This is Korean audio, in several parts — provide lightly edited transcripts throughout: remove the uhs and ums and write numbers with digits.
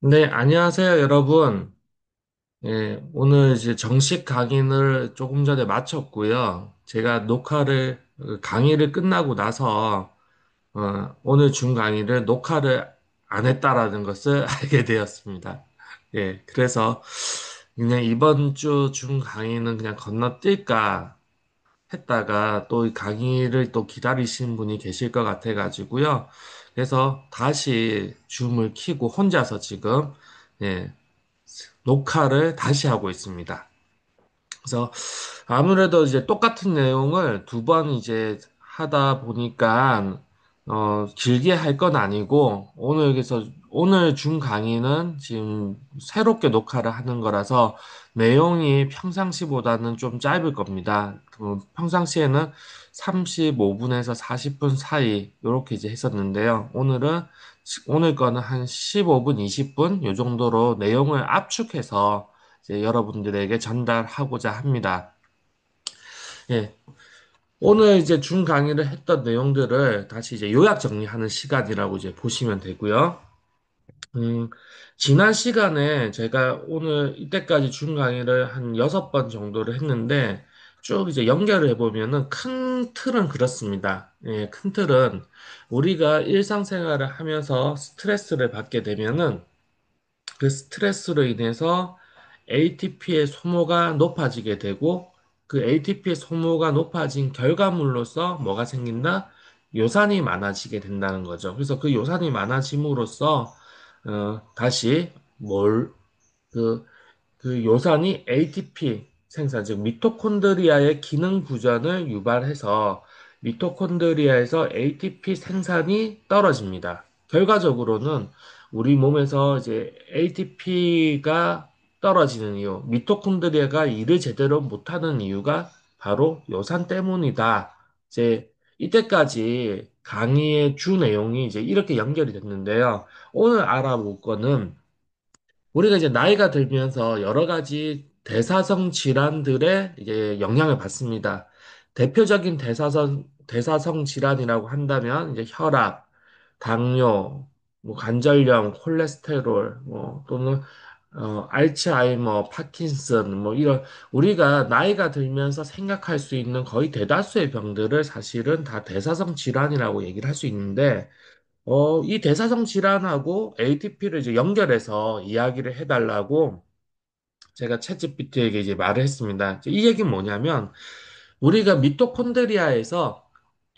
네, 안녕하세요, 여러분. 오늘 이제 정식 강의를 조금 전에 마쳤고요. 제가 강의를 끝나고 나서, 오늘 준 강의를 녹화를 안 했다라는 것을 알게 되었습니다. 그래서 그냥 이번 주 준 강의는 그냥 건너뛸까 했다가 또 이 강의를 또 기다리시는 분이 계실 것 같아가지고요. 그래서 다시 줌을 켜고 혼자서 지금, 예, 녹화를 다시 하고 있습니다. 그래서 아무래도 이제 똑같은 내용을 두 번 이제 하다 보니까 길게 할 건 아니고 오늘 준 강의는 지금 새롭게 녹화를 하는 거라서 내용이 평상시보다는 좀 짧을 겁니다. 평상시에는 35분에서 40분 사이 이렇게 이제 했었는데요. 오늘 거는 한 15분, 20분 요 정도로 내용을 압축해서 이제 여러분들에게 전달하고자 합니다. 예, 오늘 이제 준 강의를 했던 내용들을 다시 이제 요약 정리하는 시간이라고 이제 보시면 되고요. 음, 지난 시간에 제가 오늘 이때까지 준 강의를 한 6번 정도를 했는데 쭉 이제 연결을 해보면은 큰 틀은 그렇습니다. 큰 틀은 우리가 일상생활을 하면서 스트레스를 받게 되면은 그 스트레스로 인해서 ATP의 소모가 높아지게 되고 그 ATP의 소모가 높아진 결과물로서 뭐가 생긴다? 요산이 많아지게 된다는 거죠. 그래서 그 요산이 많아짐으로써 다시 뭘, 그, 그 요산이 ATP 생산, 즉 미토콘드리아의 기능 부전을 유발해서 미토콘드리아에서 ATP 생산이 떨어집니다. 결과적으로는 우리 몸에서 이제 ATP가 떨어지는 이유, 미토콘드리아가 일을 제대로 못하는 이유가 바로 요산 때문이다. 이제 이때까지 강의의 주 내용이 이제 이렇게 연결이 됐는데요. 오늘 알아볼 거는 우리가 이제 나이가 들면서 여러 가지 대사성 질환들의 이제 영향을 받습니다. 대표적인 대사성 질환이라고 한다면 이제 혈압, 당뇨, 뭐 관절염, 콜레스테롤, 뭐 또는 알츠하이머, 파킨슨, 뭐 이런 우리가 나이가 들면서 생각할 수 있는 거의 대다수의 병들을 사실은 다 대사성 질환이라고 얘기를 할 수 있는데 이 대사성 질환하고 ATP를 이제 연결해서 이야기를 해달라고 제가 챗GPT에게 이제 말을 했습니다. 이 얘기는 뭐냐면, 우리가 미토콘드리아에서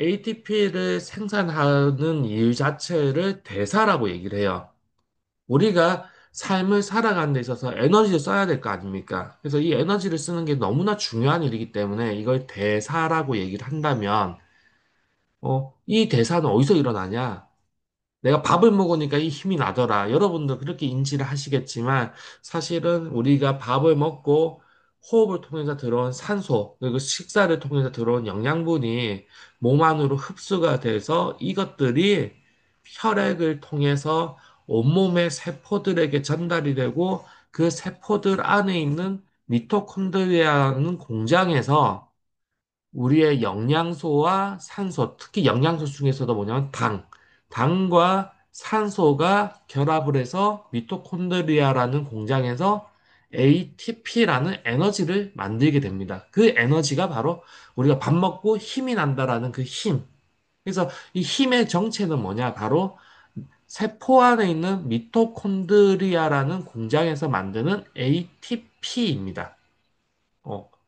ATP를 생산하는 일 자체를 대사라고 얘기를 해요. 우리가 삶을 살아가는 데 있어서 에너지를 써야 될 거 아닙니까? 그래서 이 에너지를 쓰는 게 너무나 중요한 일이기 때문에 이걸 대사라고 얘기를 한다면, 이 대사는 어디서 일어나냐? 내가 밥을 먹으니까 이 힘이 나더라. 여러분도 그렇게 인지를 하시겠지만 사실은 우리가 밥을 먹고 호흡을 통해서 들어온 산소, 그리고 식사를 통해서 들어온 영양분이 몸 안으로 흡수가 돼서 이것들이 혈액을 통해서 온몸의 세포들에게 전달이 되고 그 세포들 안에 있는 미토콘드리아라는 공장에서 우리의 영양소와 산소, 특히 영양소 중에서도 뭐냐면 당과 산소가 결합을 해서 미토콘드리아라는 공장에서 ATP라는 에너지를 만들게 됩니다. 그 에너지가 바로 우리가 밥 먹고 힘이 난다라는 그 힘. 그래서 이 힘의 정체는 뭐냐? 바로 세포 안에 있는 미토콘드리아라는 공장에서 만드는 ATP입니다.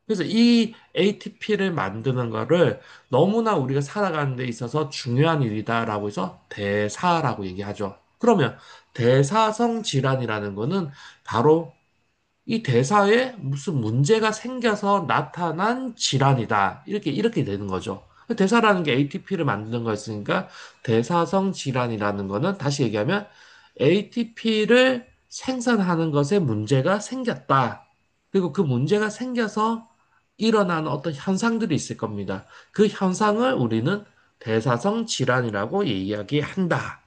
그래서 이 ATP를 만드는 거를 너무나 우리가 살아가는 데 있어서 중요한 일이다라고 해서 대사라고 얘기하죠. 그러면 대사성 질환이라는 거는 바로 이 대사에 무슨 문제가 생겨서 나타난 질환이다. 이렇게 되는 거죠. 대사라는 게 ATP를 만드는 거였으니까 대사성 질환이라는 거는 다시 얘기하면 ATP를 생산하는 것에 문제가 생겼다. 그리고 그 문제가 생겨서 일어나는 어떤 현상들이 있을 겁니다. 그 현상을 우리는 대사성 질환이라고 이야기한다.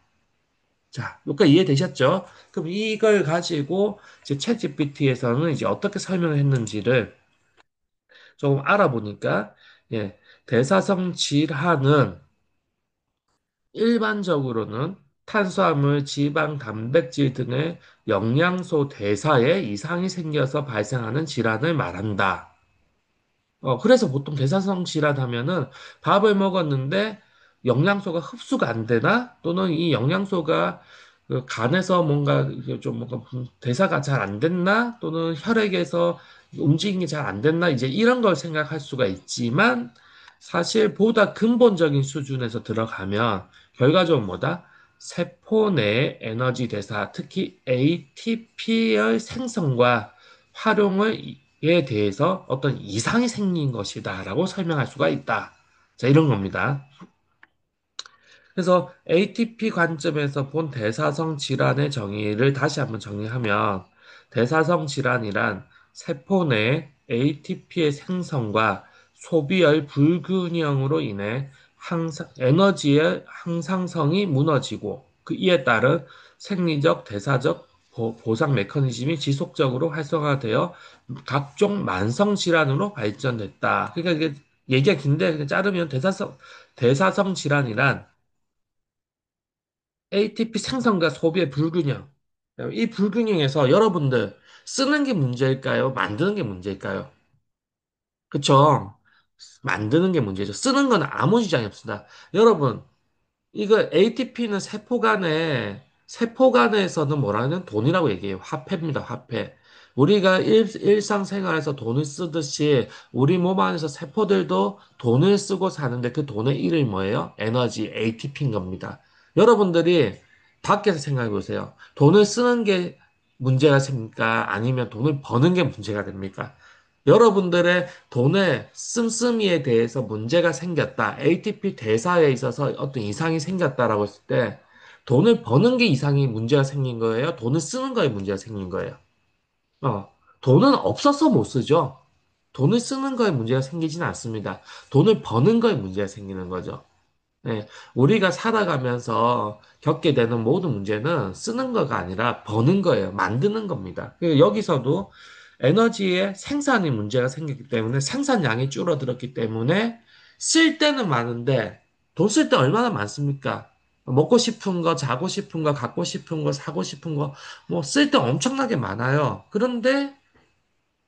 자, 여기까지 이해되셨죠? 그럼 이걸 가지고 이제 챗GPT에서는 이제 어떻게 설명을 했는지를 조금 알아보니까, 예, 대사성 질환은 일반적으로는 탄수화물, 지방, 단백질 등의 영양소 대사에 이상이 생겨서 발생하는 질환을 말한다. 그래서 보통 대사성 질환 하면은 밥을 먹었는데 영양소가 흡수가 안 되나? 또는 이 영양소가 그 간에서 뭔가 이게 좀 뭔가 대사가 잘 안 됐나? 또는 혈액에서 움직임이 잘 안 됐나? 이제 이런 걸 생각할 수가 있지만 사실 보다 근본적인 수준에서 들어가면 결과적으로 뭐다? 세포 내 에너지 대사, 특히 ATP의 생성과 활용을 에 대해서 어떤 이상이 생긴 것이다라고 설명할 수가 있다. 자, 이런 겁니다. 그래서 ATP 관점에서 본 대사성 질환의 정의를 다시 한번 정의하면 대사성 질환이란 세포 내 ATP의 생성과 소비의 불균형으로 인해 에너지의 항상성이 무너지고 그 이에 따른 생리적, 대사적 보상 메커니즘이 지속적으로 활성화되어 각종 만성 질환으로 발전됐다. 그러니까 이게 얘기가 긴데 그냥 자르면 대사성 질환이란 ATP 생성과 소비의 불균형. 이 불균형에서 여러분들 쓰는 게 문제일까요? 만드는 게 문제일까요? 그쵸? 만드는 게 문제죠. 쓰는 건 아무 지장이 없습니다. 여러분, 이거 ATP는 세포간에서는 뭐라는 돈이라고 얘기해요. 화폐입니다, 화폐. 우리가 일상생활에서 돈을 쓰듯이 우리 몸 안에서 세포들도 돈을 쓰고 사는데 그 돈의 이름이 뭐예요? 에너지, ATP인 겁니다. 여러분들이 밖에서 생각해 보세요. 돈을 쓰는 게 문제가 생깁니까? 아니면 돈을 버는 게 문제가 됩니까? 여러분들의 돈의 씀씀이에 대해서 문제가 생겼다. ATP 대사에 있어서 어떤 이상이 생겼다라고 했을 때 돈을 버는 게 이상이 문제가 생긴 거예요? 돈을 쓰는 거에 문제가 생긴 거예요? 돈은 없어서 못 쓰죠. 돈을 쓰는 거에 문제가 생기지는 않습니다. 돈을 버는 거에 문제가 생기는 거죠. 네, 우리가 살아가면서 겪게 되는 모든 문제는 쓰는 거가 아니라 버는 거예요. 만드는 겁니다. 여기서도 에너지의 생산이 문제가 생겼기 때문에 생산량이 줄어들었기 때문에 쓸 때는 많은데 돈 쓸 때 얼마나 많습니까? 먹고 싶은 거, 자고 싶은 거, 갖고 싶은 거, 사고 싶은 거, 뭐 쓸 때 엄청나게 많아요. 그런데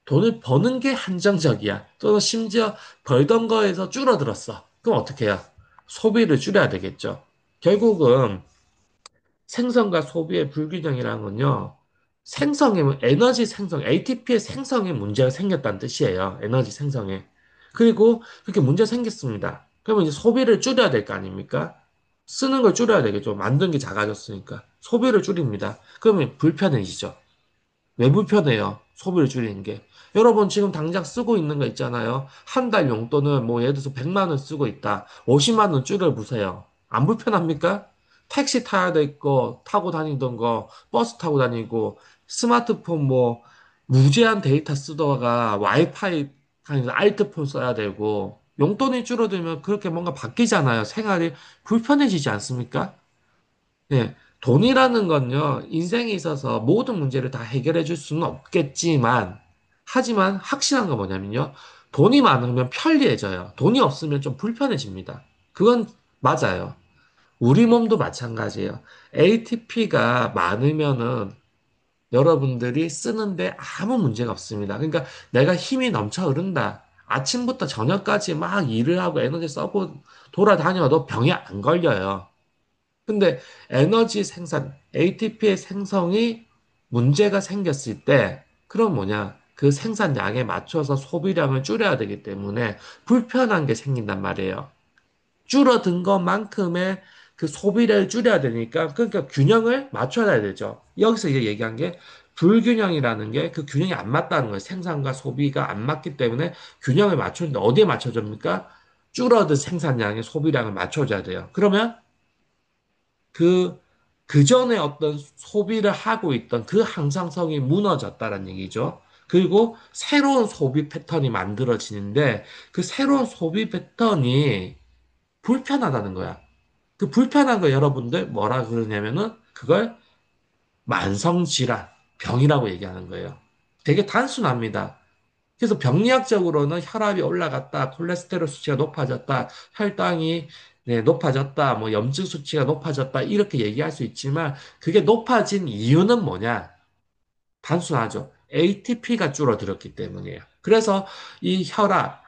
돈을 버는 게 한정적이야. 또는 심지어 벌던 거에서 줄어들었어. 그럼 어떻게 해요? 소비를 줄여야 되겠죠. 결국은 생성과 소비의 불균형이라는 건요. 에너지 생성, ATP의 생성에 문제가 생겼다는 뜻이에요. 에너지 생성에. 그리고 그렇게 문제가 생겼습니다. 그러면 이제 소비를 줄여야 될 거 아닙니까? 쓰는 걸 줄여야 되겠죠. 만든 게 작아졌으니까. 소비를 줄입니다. 그러면 불편해지죠. 왜 불편해요? 소비를 줄이는 게. 여러분 지금 당장 쓰고 있는 거 있잖아요. 한 달 용돈은 뭐 예를 들어서 100만 원 쓰고 있다. 50만 원 줄여보세요. 안 불편합니까? 택시 타야 될 거, 타고 다니던 거, 버스 타고 다니고, 스마트폰 뭐, 무제한 데이터 쓰다가 와이파이, 아니, 알트폰 써야 되고, 용돈이 줄어들면 그렇게 뭔가 바뀌잖아요. 생활이 불편해지지 않습니까? 네, 돈이라는 건요, 인생에 있어서 모든 문제를 다 해결해 줄 수는 없겠지만, 하지만 확실한 건 뭐냐면요, 돈이 많으면 편리해져요. 돈이 없으면 좀 불편해집니다. 그건 맞아요. 우리 몸도 마찬가지예요. ATP가 많으면은 여러분들이 쓰는데 아무 문제가 없습니다. 그러니까 내가 힘이 넘쳐 흐른다. 아침부터 저녁까지 막 일을 하고 에너지 써고 돌아다녀도 병이 안 걸려요. 근데 에너지 생산, ATP의 생성이 문제가 생겼을 때, 그럼 뭐냐? 그 생산량에 맞춰서 소비량을 줄여야 되기 때문에 불편한 게 생긴단 말이에요. 줄어든 것만큼의 그 소비를 줄여야 되니까, 그러니까 균형을 맞춰야 되죠. 여기서 이제 얘기한 게 불균형이라는 게 그 균형이 안 맞다는 거예요. 생산과 소비가 안 맞기 때문에 균형을 맞추는데 어디에 맞춰줍니까? 줄어든 생산량에 소비량을 맞춰줘야 돼요. 그러면 그, 그 전에 어떤 소비를 하고 있던 그 항상성이 무너졌다는 얘기죠. 그리고 새로운 소비 패턴이 만들어지는데 그 새로운 소비 패턴이 불편하다는 거야. 그 불편한 거 여러분들 뭐라 그러냐면은 그걸 만성질환, 병이라고 얘기하는 거예요. 되게 단순합니다. 그래서 병리학적으로는 혈압이 올라갔다, 콜레스테롤 수치가 높아졌다, 혈당이 네, 높아졌다, 뭐 염증 수치가 높아졌다 이렇게 얘기할 수 있지만 그게 높아진 이유는 뭐냐? 단순하죠. ATP가 줄어들었기 때문이에요. 그래서 이 혈압,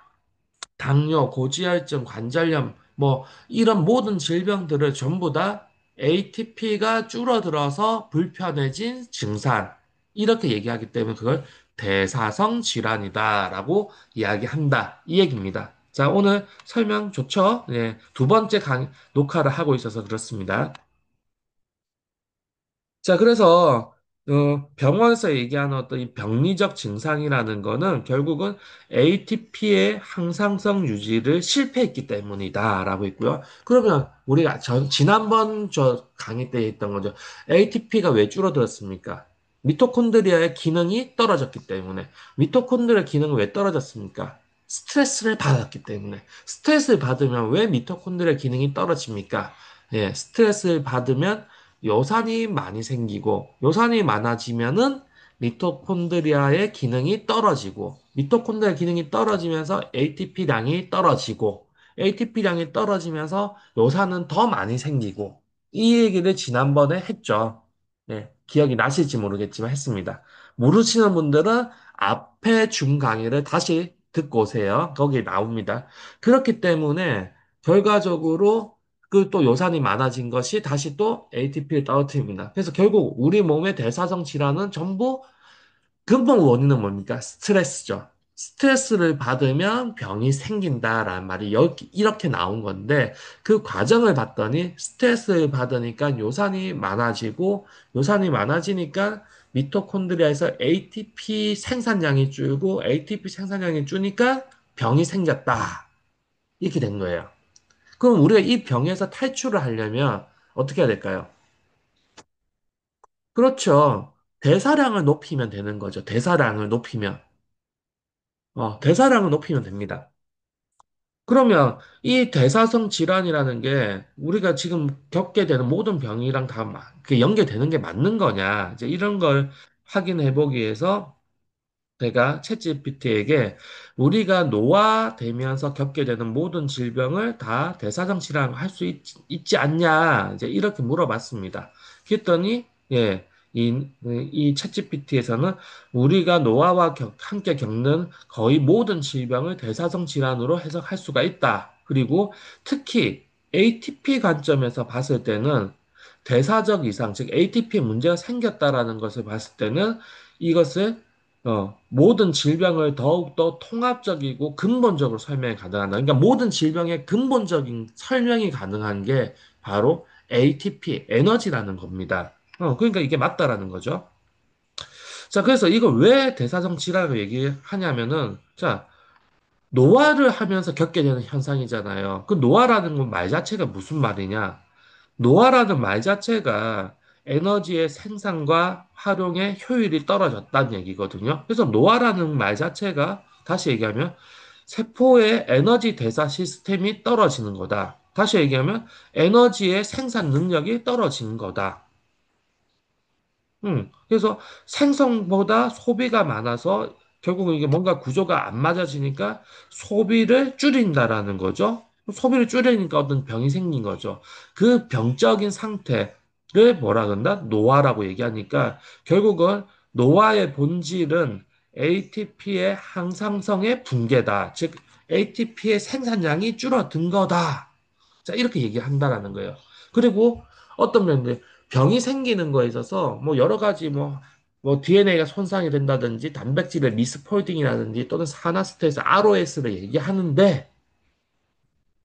당뇨, 고지혈증, 관절염, 뭐 이런 모든 질병들을 전부 다 ATP가 줄어들어서 불편해진 증상. 이렇게 얘기하기 때문에 그걸 대사성 질환이다라고 이야기한다. 이 얘기입니다. 자, 오늘 설명 좋죠? 네, 두 번째 녹화를 하고 있어서 그렇습니다. 자, 그래서 병원에서 얘기하는 어떤 이 병리적 증상이라는 거는 결국은 ATP의 항상성 유지를 실패했기 때문이다라고 있고요. 그러면 우리가 지난번 저 강의 때 했던 거죠. ATP가 왜 줄어들었습니까? 미토콘드리아의 기능이 떨어졌기 때문에. 미토콘드리아 기능은 왜 떨어졌습니까? 스트레스를 받았기 때문에. 스트레스를 받으면 왜 미토콘드리아 기능이 떨어집니까? 예, 스트레스를 받으면 요산이 많이 생기고 요산이 많아지면은 미토콘드리아의 기능이 떨어지고 미토콘드리아 기능이 떨어지면서 ATP량이 떨어지고 ATP량이 떨어지면서 요산은 더 많이 생기고 이 얘기를 지난번에 했죠. 네, 기억이 나실지 모르겠지만 했습니다. 모르시는 분들은 앞에 준 강의를 다시 듣고 오세요. 거기에 나옵니다. 그렇기 때문에 결과적으로 그 또 요산이 많아진 것이 다시 또 ATP를 떨어뜨립니다. 그래서 결국 우리 몸의 대사성 질환은 전부 근본 원인은 뭡니까? 스트레스죠. 스트레스를 받으면 병이 생긴다라는 말이 이렇게 나온 건데 그 과정을 봤더니 스트레스를 받으니까 요산이 많아지고 요산이 많아지니까 미토콘드리아에서 ATP 생산량이 줄고 ATP 생산량이 줄니까 병이 생겼다. 이렇게 된 거예요. 그럼 우리가 이 병에서 탈출을 하려면 어떻게 해야 될까요? 그렇죠. 대사량을 높이면 되는 거죠. 대사량을 높이면. 대사량을 높이면 됩니다. 그러면 이 대사성 질환이라는 게 우리가 지금 겪게 되는 모든 병이랑 다 연계되는 게 맞는 거냐? 이제 이런 걸 확인해 보기 위해서 제가 챗GPT에게 우리가 노화되면서 겪게 되는 모든 질병을 다 대사정치라고 할 수 있지 않냐, 이제 이렇게 물어봤습니다. 그랬더니, 예, 이 챗GPT에서는 우리가 노화와 함께 겪는 거의 모든 질병을 대사성 질환으로 해석할 수가 있다. 그리고 특히 ATP 관점에서 봤을 때는 대사적 이상, 즉 ATP에 문제가 생겼다라는 것을 봤을 때는 이것을 모든 질병을 더욱더 통합적이고 근본적으로 설명이 가능하다. 그러니까 모든 질병의 근본적인 설명이 가능한 게 바로 ATP, 에너지라는 겁니다. 그러니까 이게 맞다라는 거죠. 자, 그래서 이걸 왜 대사정치라고 얘기하냐면은, 자, 노화를 하면서 겪게 되는 현상이잖아요. 그 노화라는 건 말 자체가 무슨 말이냐? 노화라는 말 자체가 에너지의 생산과 활용의 효율이 떨어졌다는 얘기거든요. 그래서 노화라는 말 자체가 다시 얘기하면 세포의 에너지 대사 시스템이 떨어지는 거다. 다시 얘기하면 에너지의 생산 능력이 떨어지는 거다. 그래서 생성보다 소비가 많아서 결국은 이게 뭔가 구조가 안 맞아지니까 소비를 줄인다라는 거죠. 소비를 줄이니까 어떤 병이 생긴 거죠. 그 병적인 상태를 뭐라 그런다? 노화라고 얘기하니까 결국은 노화의 본질은 ATP의 항상성의 붕괴다. 즉, ATP의 생산량이 줄어든 거다. 자, 이렇게 얘기한다라는 거예요. 그리고 어떤 면들, 병이 생기는 거에 있어서 뭐 여러 가지 뭐 DNA가 손상이 된다든지 단백질의 미스폴딩이라든지 또는 산화 스트레스 ROS를 얘기하는데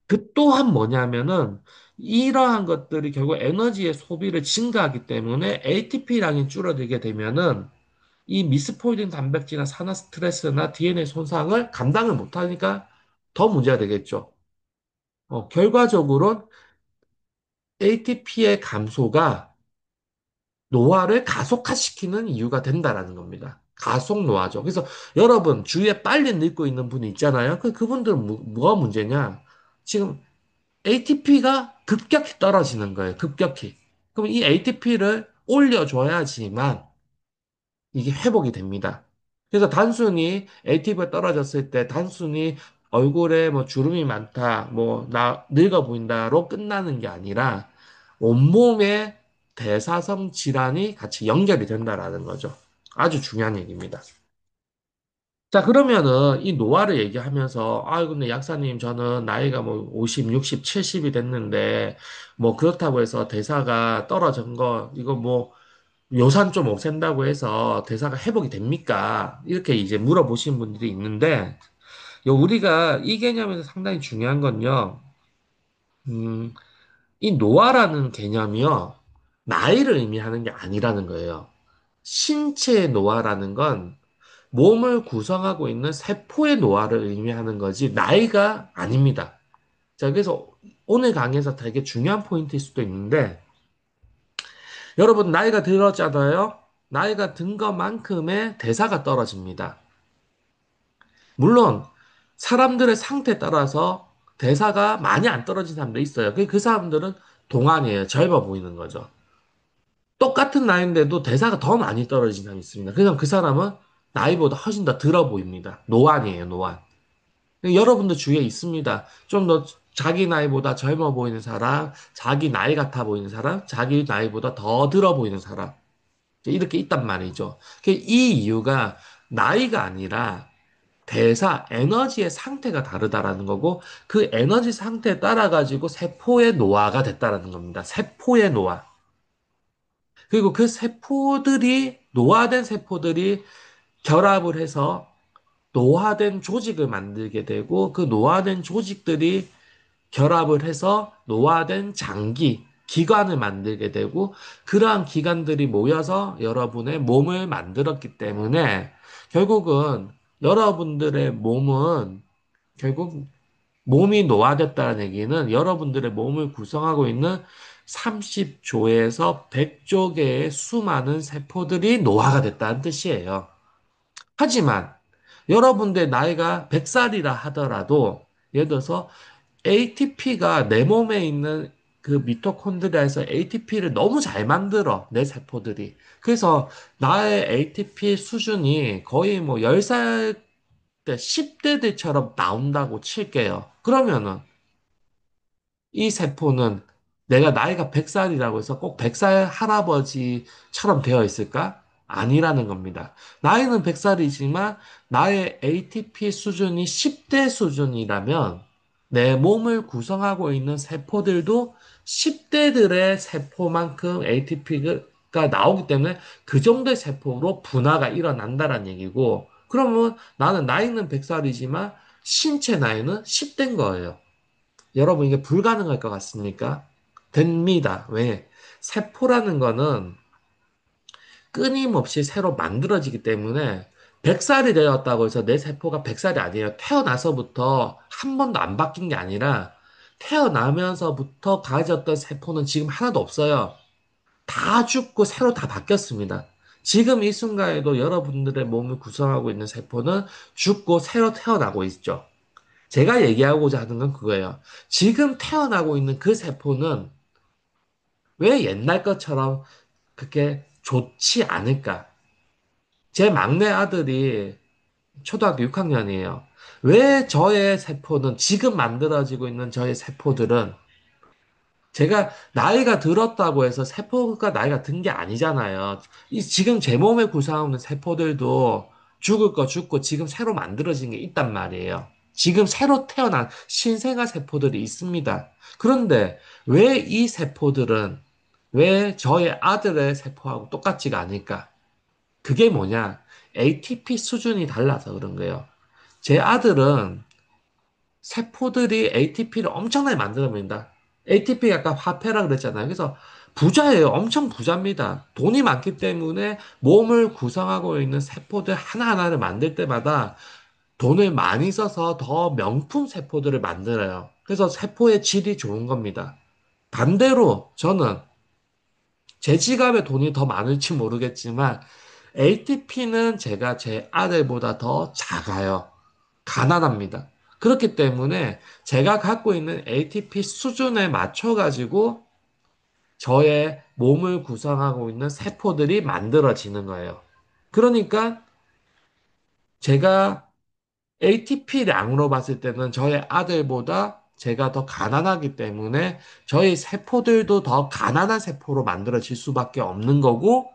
그 또한 뭐냐면은 이러한 것들이 결국 에너지의 소비를 증가하기 때문에 ATP량이 줄어들게 되면은 이 미스폴딩 단백질이나 산화 스트레스나 DNA 손상을 감당을 못하니까 더 문제가 되겠죠. 결과적으로 ATP의 감소가 노화를 가속화시키는 이유가 된다라는 겁니다. 가속 노화죠. 그래서 여러분 주위에 빨리 늙고 있는 분이 있잖아요. 그분들은 뭐가 문제냐? 지금 ATP가 급격히 떨어지는 거예요. 급격히. 그럼 이 ATP를 올려줘야지만 이게 회복이 됩니다. 그래서 단순히 ATP가 떨어졌을 때 단순히 얼굴에 뭐 주름이 많다, 뭐 나 늙어 보인다로 끝나는 게 아니라 온몸에 대사성 질환이 같이 연결이 된다라는 거죠. 아주 중요한 얘기입니다. 자, 그러면은 이 노화를 얘기하면서, 아, 근데 약사님, 저는 나이가 뭐 50, 60, 70이 됐는데, 뭐 그렇다고 해서 대사가 떨어진 거, 이거 뭐 요산 좀 없앤다고 해서 대사가 회복이 됩니까? 이렇게 이제 물어보시는 분들이 있는데, 우리가 이 개념에서 상당히 중요한 건요, 음, 이 노화라는 개념이요, 나이를 의미하는 게 아니라는 거예요. 신체의 노화라는 건 몸을 구성하고 있는 세포의 노화를 의미하는 거지, 나이가 아닙니다. 자, 그래서 오늘 강의에서 되게 중요한 포인트일 수도 있는데, 여러분, 나이가 들었잖아요? 나이가 든 것만큼의 대사가 떨어집니다. 물론, 사람들의 상태에 따라서 대사가 많이 안 떨어진 사람도 있어요. 그 사람들은 동안이에요. 젊어 보이는 거죠. 똑같은 나이인데도 대사가 더 많이 떨어진 사람이 있습니다. 그냥 그 사람은 나이보다 훨씬 더 들어 보입니다. 노안이에요, 노안. 여러분도 주위에 있습니다. 좀 더 자기 나이보다 젊어 보이는 사람, 자기 나이 같아 보이는 사람, 자기 나이보다 더 들어 보이는 사람. 이렇게 있단 말이죠. 이 이유가 나이가 아니라 대사, 에너지의 상태가 다르다라는 거고, 그 에너지 상태에 따라 가지고 세포의 노화가 됐다라는 겁니다. 세포의 노화. 그리고 그 세포들이, 노화된 세포들이 결합을 해서 노화된 조직을 만들게 되고, 그 노화된 조직들이 결합을 해서 노화된 장기, 기관을 만들게 되고, 그러한 기관들이 모여서 여러분의 몸을 만들었기 때문에, 결국은 여러분들의 몸은, 결국 몸이 노화됐다는 얘기는 여러분들의 몸을 구성하고 있는 30조에서 100조 개의 수많은 세포들이 노화가 됐다는 뜻이에요. 하지만 여러분들 나이가 100살이라 하더라도 예를 들어서 ATP가 내 몸에 있는 그 미토콘드리아에서 ATP를 너무 잘 만들어, 내 세포들이. 그래서 나의 ATP 수준이 거의 뭐 10살 때 10대들처럼 나온다고 칠게요. 그러면은 이 세포는 내가 나이가 100살이라고 해서 꼭 100살 할아버지처럼 되어 있을까? 아니라는 겁니다. 나이는 100살이지만 나의 ATP 수준이 10대 수준이라면 내 몸을 구성하고 있는 세포들도 10대들의 세포만큼 ATP가 나오기 때문에 그 정도의 세포로 분화가 일어난다는 얘기고, 그러면 나는 나이는 100살이지만 신체 나이는 10대인 거예요. 여러분, 이게 불가능할 것 같습니까? 됩니다. 왜? 세포라는 거는 끊임없이 새로 만들어지기 때문에 100살이 되었다고 해서 내 세포가 100살이 아니에요. 태어나서부터 한 번도 안 바뀐 게 아니라 태어나면서부터 가졌던 세포는 지금 하나도 없어요. 다 죽고 새로 다 바뀌었습니다. 지금 이 순간에도 여러분들의 몸을 구성하고 있는 세포는 죽고 새로 태어나고 있죠. 제가 얘기하고자 하는 건 그거예요. 지금 태어나고 있는 그 세포는 왜 옛날 것처럼 그렇게 좋지 않을까? 제 막내 아들이 초등학교 6학년이에요. 왜 저의 세포는, 지금 만들어지고 있는 저의 세포들은 제가 나이가 들었다고 해서 세포가 나이가 든 게 아니잖아요. 지금 제 몸에 구성하고 있는 세포들도 죽을 거 죽고 지금 새로 만들어진 게 있단 말이에요. 지금 새로 태어난 신생아 세포들이 있습니다. 그런데 왜 이 세포들은 왜 저의 아들의 세포하고 똑같지가 않을까? 그게 뭐냐? ATP 수준이 달라서 그런 거예요. 제 아들은 세포들이 ATP를 엄청나게 만들어냅니다. ATP가 아까 화폐라 그랬잖아요. 그래서 부자예요. 엄청 부자입니다. 돈이 많기 때문에 몸을 구성하고 있는 세포들 하나하나를 만들 때마다 돈을 많이 써서 더 명품 세포들을 만들어요. 그래서 세포의 질이 좋은 겁니다. 반대로 저는 제 지갑에 돈이 더 많을지 모르겠지만 ATP는 제가 제 아들보다 더 작아요. 가난합니다. 그렇기 때문에 제가 갖고 있는 ATP 수준에 맞춰가지고 저의 몸을 구성하고 있는 세포들이 만들어지는 거예요. 그러니까 제가 ATP량으로 봤을 때는 저의 아들보다 제가 더 가난하기 때문에 저희 세포들도 더 가난한 세포로 만들어질 수밖에 없는 거고,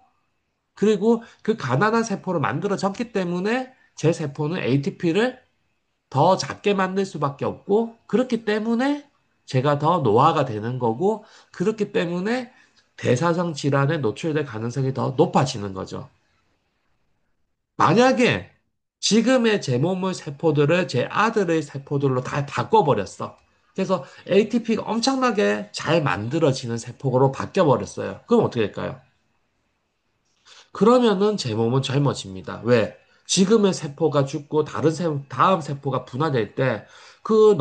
그리고 그 가난한 세포로 만들어졌기 때문에 제 세포는 ATP를 더 작게 만들 수밖에 없고, 그렇기 때문에 제가 더 노화가 되는 거고, 그렇기 때문에 대사성 질환에 노출될 가능성이 더 높아지는 거죠. 만약에 지금의 제 몸의 세포들을 제 아들의 세포들로 다 바꿔버렸어. 그래서 ATP가 엄청나게 잘 만들어지는 세포로 바뀌어버렸어요. 그럼 어떻게 될까요? 그러면은 제 몸은 젊어집니다. 왜? 지금의 세포가 죽고 다음 세포가 분화될 때 그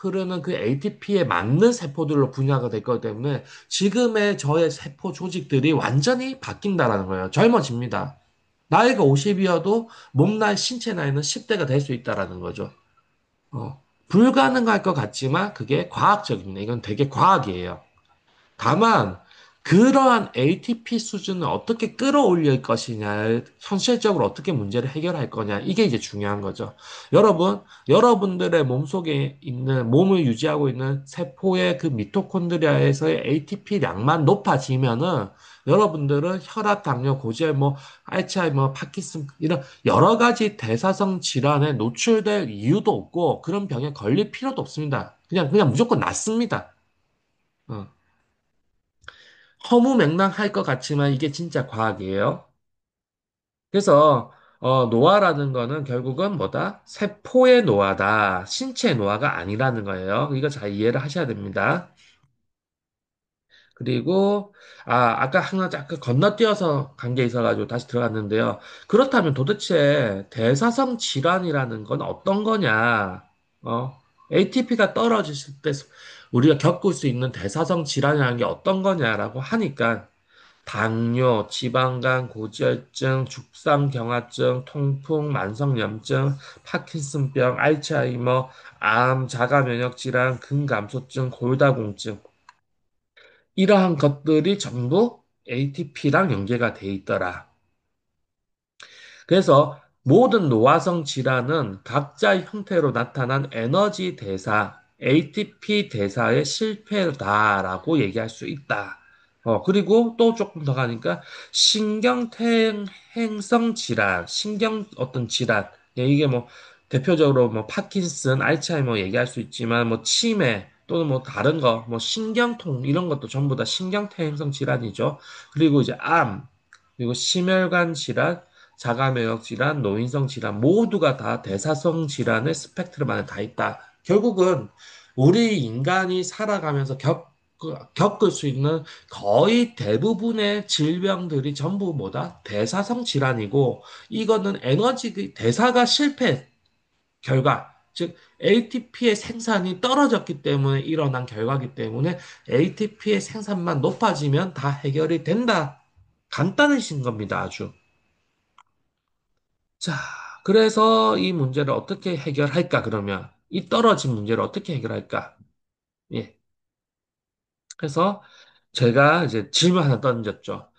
흐르는 그 ATP에 맞는 세포들로 분화가 될 거기 때문에 지금의 저의 세포 조직들이 완전히 바뀐다라는 거예요. 젊어집니다. 나이가 50이어도 신체 나이는 10대가 될 수 있다라는 거죠. 불가능할 것 같지만 그게 과학적입니다. 이건 되게 과학이에요. 다만 그러한 ATP 수준을 어떻게 끌어올릴 것이냐, 현실적으로 어떻게 문제를 해결할 거냐, 이게 이제 중요한 거죠. 여러분들의 몸속에 있는, 몸을 유지하고 있는 세포의 그 미토콘드리아에서의 ATP량만 높아지면은 여러분들은 혈압, 당뇨, 고지혈, 알츠하이머, 파킨슨, 이런 여러 가지 대사성 질환에 노출될 이유도 없고, 그런 병에 걸릴 필요도 없습니다. 그냥 무조건 낫습니다. 어. 허무맹랑할 것 같지만 이게 진짜 과학이에요. 그래서 노화라는 거는 결국은 뭐다? 세포의 노화다. 신체의 노화가 아니라는 거예요. 이거 잘 이해를 하셔야 됩니다. 그리고 아까 하나 잠깐 건너뛰어서 간 게 있어가지고 다시 들어갔는데요. 그렇다면 도대체 대사성 질환이라는 건 어떤 거냐? ATP가 떨어졌을 때 우리가 겪을 수 있는 대사성 질환이라는 게 어떤 거냐라고 하니까 당뇨, 지방간, 고지혈증, 죽상경화증, 통풍, 만성염증, 파킨슨병, 알츠하이머, 암, 자가면역질환, 근감소증, 골다공증 이러한 것들이 전부 ATP랑 연계가 돼 있더라. 그래서 모든 노화성 질환은 각자의 형태로 나타난 에너지 대사, ATP 대사의 실패다라고 얘기할 수 있다. 그리고 또 조금 더 가니까 신경퇴행성 질환, 신경 어떤 질환, 이게 대표적으로 파킨슨, 알츠하이머 얘기할 수 있지만 치매 또는 다른 거, 신경통 이런 것도 전부 다 신경퇴행성 질환이죠. 그리고 이제 암, 그리고 심혈관 질환, 자가면역 질환, 노인성 질환 모두가 다 대사성 질환의 스펙트럼 안에 다 있다. 결국은 우리 인간이 살아가면서 겪을 수 있는 거의 대부분의 질병들이 전부 뭐다? 대사성 질환이고 이거는 대사가 실패 결과, 즉 ATP의 생산이 떨어졌기 때문에 일어난 결과이기 때문에 ATP의 생산만 높아지면 다 해결이 된다. 간단해진 겁니다, 아주. 자, 그래서 이 문제를 어떻게 해결할까, 그러면? 이 떨어진 문제를 어떻게 해결할까? 예. 그래서 제가 이제 질문 하나 던졌죠.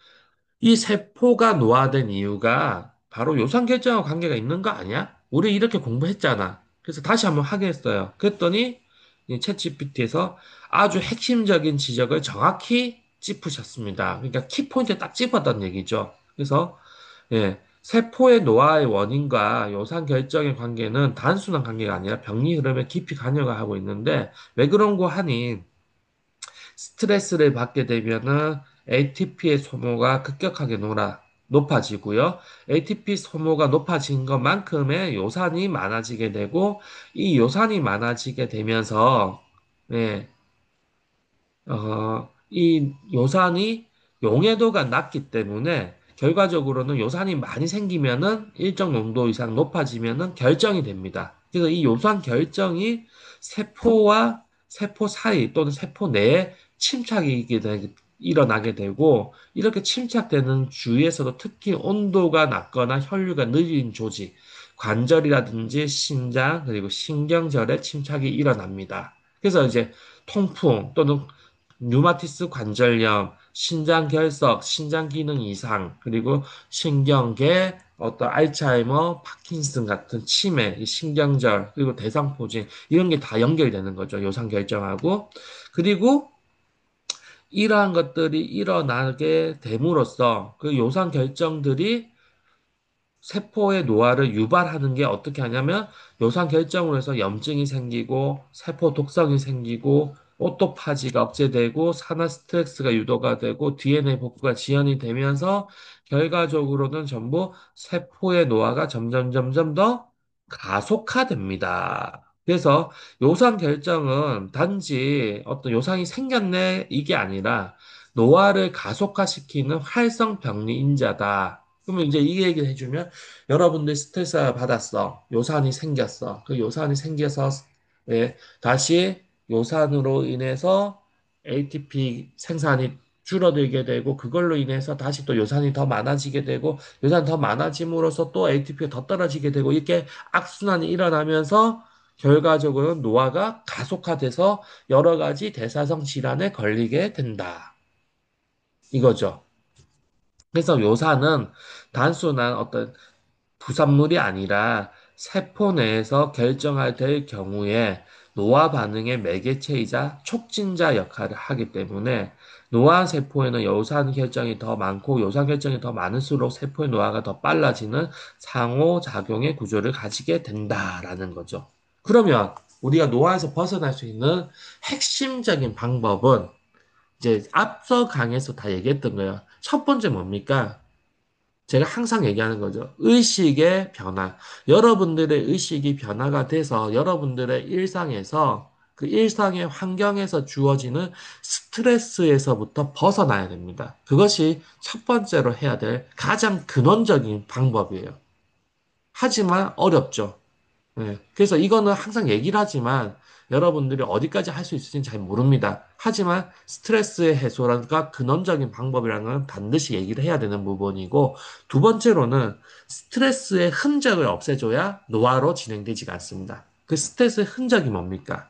이 세포가 노화된 이유가 바로 요산결정과 관계가 있는 거 아니야? 우리 이렇게 공부했잖아. 그래서 다시 한번 확인했어요. 그랬더니 이 챗GPT에서 아주 핵심적인 지적을 정확히 짚으셨습니다. 그러니까 키포인트 딱 짚었던 얘기죠. 그래서 예, 세포의 노화의 원인과 요산 결정의 관계는 단순한 관계가 아니라 병리 흐름에 깊이 관여가 하고 있는데 왜 그런 거 하니 스트레스를 받게 되면은 ATP의 소모가 급격하게 높아지고요. ATP 소모가 높아진 것만큼의 요산이 많아지게 되고 이 요산이 많아지게 되면서 예, 이 요산이 용해도가 낮기 때문에 결과적으로는 요산이 많이 생기면은 일정 농도 이상 높아지면은 결정이 됩니다. 그래서 이 요산 결정이 세포와 세포 사이 또는 세포 내에 일어나게 되고 이렇게 침착되는 주위에서도 특히 온도가 낮거나 혈류가 느린 조직, 관절이라든지 심장 그리고 신경절에 침착이 일어납니다. 그래서 이제 통풍 또는 류마티스 관절염, 신장 결석, 신장 기능 이상, 그리고 신경계, 어떤 알츠하이머, 파킨슨 같은 치매, 이 신경절, 그리고 대상포진 이런 게 다 연결되는 거죠. 요산 결정하고. 그리고 이러한 것들이 일어나게 됨으로써 그 요산 결정들이 세포의 노화를 유발하는 게 어떻게 하냐면 요산 결정으로 해서 염증이 생기고 세포 독성이 생기고 오토파지가 억제되고 산화 스트레스가 유도가 되고 DNA 복구가 지연이 되면서 결과적으로는 전부 세포의 노화가 점점 더 가속화됩니다. 그래서 요산 결정은 단지 어떤 요상이 생겼네 이게 아니라 노화를 가속화시키는 활성병리 인자다. 그러면 이제 이 얘기를 해주면 여러분들 스트레스 받았어. 요산이 생겼어. 그 요산이 생겨서 다시 요산으로 인해서 ATP 생산이 줄어들게 되고 그걸로 인해서 다시 또 요산이 더 많아지게 되고 요산이 더 많아짐으로써 또 ATP가 더 떨어지게 되고 이렇게 악순환이 일어나면서 결과적으로 노화가 가속화돼서 여러 가지 대사성 질환에 걸리게 된다. 이거죠. 그래서 요산은 단순한 어떤 부산물이 아니라 세포 내에서 결정할 될 경우에 노화 반응의 매개체이자 촉진자 역할을 하기 때문에 노화 세포에는 요산 결정이 더 많고 요산 결정이 더 많을수록 세포의 노화가 더 빨라지는 상호작용의 구조를 가지게 된다라는 거죠. 그러면 우리가 노화에서 벗어날 수 있는 핵심적인 방법은 이제 앞서 강에서 다 얘기했던 거예요. 첫 번째 뭡니까? 제가 항상 얘기하는 거죠. 의식의 변화. 여러분들의 의식이 변화가 돼서 여러분들의 일상에서 그 일상의 환경에서 주어지는 스트레스에서부터 벗어나야 됩니다. 그것이 첫 번째로 해야 될 가장 근원적인 방법이에요. 하지만 어렵죠. 네. 그래서 이거는 항상 얘기를 하지만 여러분들이 어디까지 할 수 있을지는 잘 모릅니다. 하지만 스트레스의 해소가 근원적인 방법이라는 건 반드시 얘기를 해야 되는 부분이고, 두 번째로는 스트레스의 흔적을 없애줘야 노화로 진행되지가 않습니다. 그 스트레스의 흔적이 뭡니까?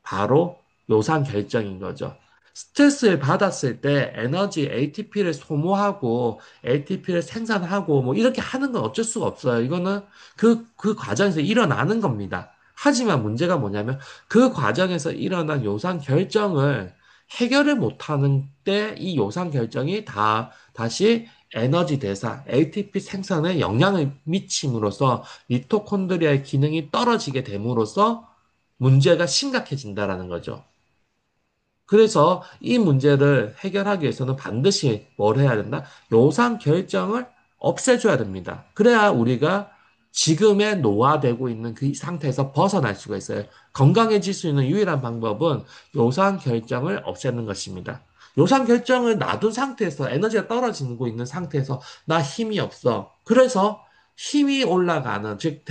바로 요산 결정인 거죠. 스트레스를 받았을 때 에너지 ATP를 소모하고 ATP를 생산하고 뭐 이렇게 하는 건 어쩔 수가 없어요. 이거는 그 과정에서 일어나는 겁니다. 하지만 문제가 뭐냐면 그 과정에서 일어난 요산 결정을 해결을 못하는 때 이 요산 결정이 다시 에너지 대사, ATP 생산에 영향을 미침으로써 미토콘드리아의 기능이 떨어지게 됨으로써 문제가 심각해진다라는 거죠. 그래서 이 문제를 해결하기 위해서는 반드시 뭘 해야 된다? 요상 결정을 없애줘야 됩니다. 그래야 우리가 지금의 노화되고 있는 그 상태에서 벗어날 수가 있어요. 건강해질 수 있는 유일한 방법은 요상 결정을 없애는 것입니다. 요상 결정을 놔둔 상태에서 에너지가 떨어지고 있는 상태에서 나 힘이 없어. 그래서 힘이 올라가는, 즉,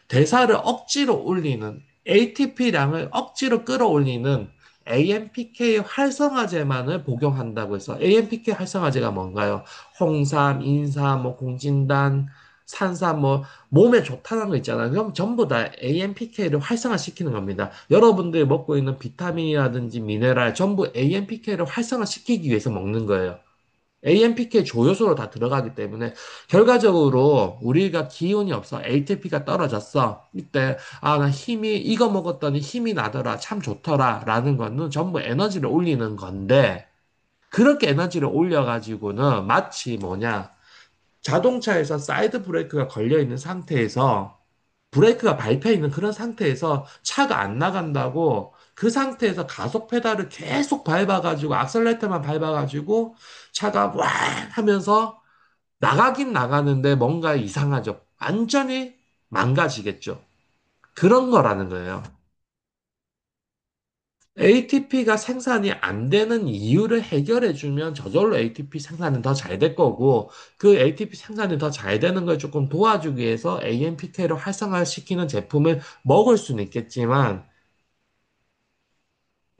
대사를 억지로 올리는 ATP량을 억지로 끌어올리는 AMPK 활성화제만을 복용한다고 해서 AMPK 활성화제가 뭔가요? 홍삼, 인삼, 뭐 공진단, 산삼, 뭐 몸에 좋다는 거 있잖아요. 그럼 전부 다 AMPK를 활성화시키는 겁니다. 여러분들이 먹고 있는 비타민이라든지 미네랄 전부 AMPK를 활성화시키기 위해서 먹는 거예요. AMPK 조효소로 다 들어가기 때문에 결과적으로 우리가 기운이 없어 ATP가 떨어졌어. 이때 나 힘이 이거 먹었더니 힘이 나더라. 참 좋더라. 라는 거는 전부 에너지를 올리는 건데 그렇게 에너지를 올려가지고는 마치 뭐냐 자동차에서 사이드 브레이크가 걸려 있는 상태에서 브레이크가 밟혀 있는 그런 상태에서 차가 안 나간다고 그 상태에서 가속 페달을 계속 밟아가지고 악셀레이터만 밟아가지고 차가 와 하면서 나가긴 나가는데 뭔가 이상하죠. 완전히 망가지겠죠. 그런 거라는 거예요. ATP가 생산이 안 되는 이유를 해결해주면 저절로 ATP 생산은 더 잘 될 거고, 그 ATP 생산이 더 잘 되는 걸 조금 도와주기 위해서 AMPK를 활성화시키는 제품을 먹을 수는 있겠지만,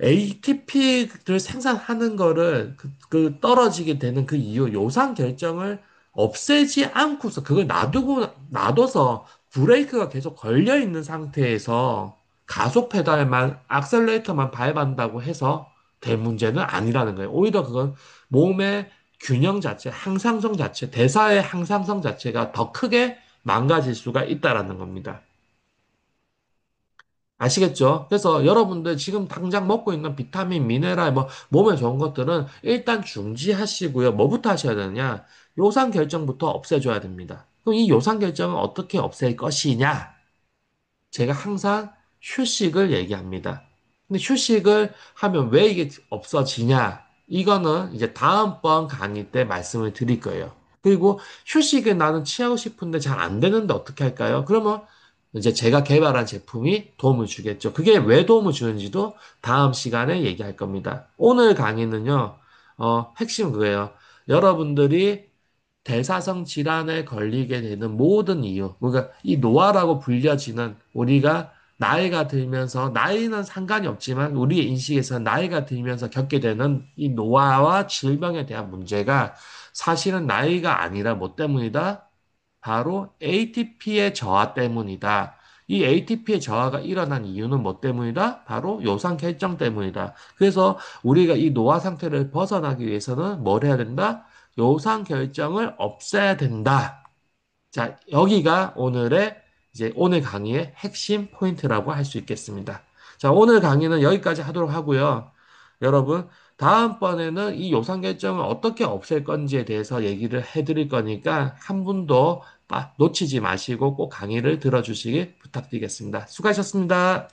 ATP를 생산하는 거를 그 떨어지게 되는 그 이유, 요산 결정을 없애지 않고서 그걸 놔둬서 브레이크가 계속 걸려 있는 상태에서 가속 페달만, 악셀레이터만 밟았다고 해서 될 문제는 아니라는 거예요. 오히려 그건 몸의 균형 자체, 항상성 자체, 대사의 항상성 자체가 더 크게 망가질 수가 있다라는 겁니다. 아시겠죠? 그래서 여러분들 지금 당장 먹고 있는 비타민, 미네랄, 뭐 몸에 좋은 것들은 일단 중지하시고요. 뭐부터 하셔야 되느냐? 요상 결정부터 없애줘야 됩니다. 그럼 이 요상 결정은 어떻게 없앨 것이냐? 제가 항상 휴식을 얘기합니다. 근데 휴식을 하면 왜 이게 없어지냐? 이거는 이제 다음번 강의 때 말씀을 드릴 거예요. 그리고 휴식을 나는 취하고 싶은데 잘 안 되는데 어떻게 할까요? 그러면 이제 제가 개발한 제품이 도움을 주겠죠. 그게 왜 도움을 주는지도 다음 시간에 얘기할 겁니다. 오늘 강의는요, 핵심 그거예요. 여러분들이 대사성 질환에 걸리게 되는 모든 이유, 그러니까 이 노화라고 불려지는 우리가 나이가 들면서, 나이는 상관이 없지만 우리의 인식에서 나이가 들면서 겪게 되는 이 노화와 질병에 대한 문제가 사실은 나이가 아니라 뭐 때문이다? 바로 ATP의 저하 때문이다. 이 ATP의 저하가 일어난 이유는 뭐 때문이다? 바로 요상 결정 때문이다. 그래서 우리가 이 노화 상태를 벗어나기 위해서는 뭘 해야 된다? 요상 결정을 없애야 된다. 자, 여기가 오늘 강의의 핵심 포인트라고 할 수 있겠습니다. 자, 오늘 강의는 여기까지 하도록 하고요. 여러분, 다음번에는 이 요상 결정을 어떻게 없앨 건지에 대해서 얘기를 해드릴 거니까 한 분도 놓치지 마시고 꼭 강의를 들어주시기 부탁드리겠습니다. 수고하셨습니다.